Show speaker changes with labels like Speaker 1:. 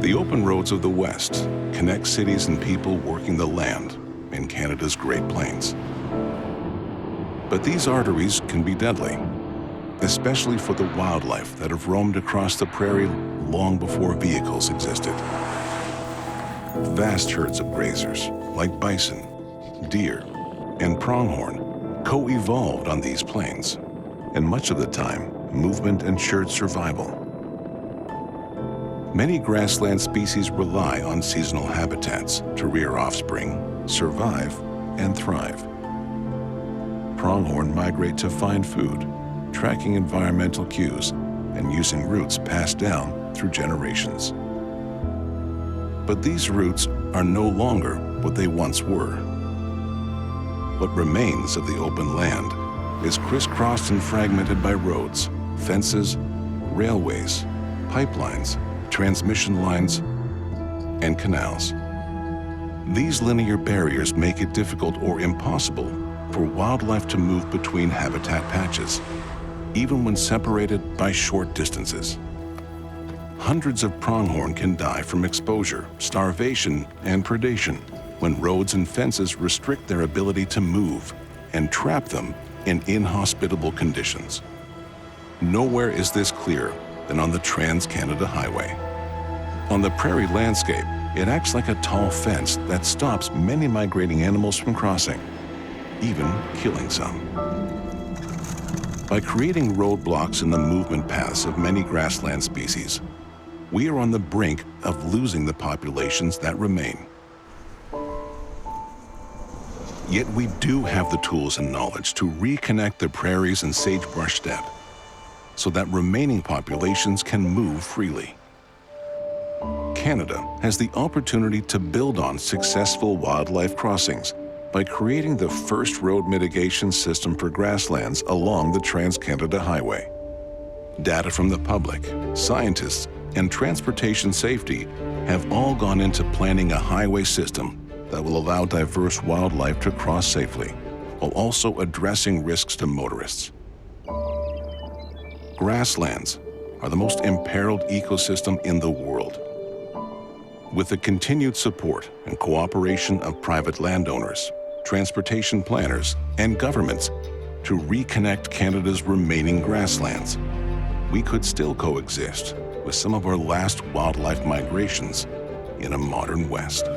Speaker 1: The open roads of the West connect cities and people working the land in Canada's Great Plains. But these arteries can be deadly, especially for the wildlife that have roamed across the prairie long before vehicles existed. Vast herds of grazers, like bison, deer, and pronghorn, co-evolved on these plains, and much of the time, movement ensured survival. Many grassland species rely on seasonal habitats to rear offspring, survive, and thrive. Pronghorn migrate to find food, tracking environmental cues, and using routes passed down through generations. But these routes are no longer what they once were. What remains of the open land is crisscrossed and fragmented by roads, fences, railways, pipelines, transmission lines, and canals. These linear barriers make it difficult or impossible for wildlife to move between habitat patches, even when separated by short distances. Hundreds of pronghorn can die from exposure, starvation, and predation when roads and fences restrict their ability to move and trap them in inhospitable conditions. Nowhere is this clearer than on the TransCanada Highway. On the prairie landscape, it acts like a tall fence that stops many migrating animals from crossing, even killing some. By creating roadblocks in the movement paths of many grassland species, we are on the brink of losing the populations that remain. Yet we do have the tools and knowledge to reconnect the prairies and sagebrush steppe so that remaining populations can move freely. Canada has the opportunity to build on successful wildlife crossings by creating the first road mitigation system for grasslands along the TransCanada Highway. Data from the public, scientists, and transportation safety have all gone into planning a highway system that will allow diverse wildlife to cross safely, while also addressing risks to motorists. Grasslands are the most imperiled ecosystem in the world. With the continued support and cooperation of private landowners, transportation planners, and governments to reconnect Canada's remaining grasslands, we could still coexist with some of our last wildlife migrations in a modern West.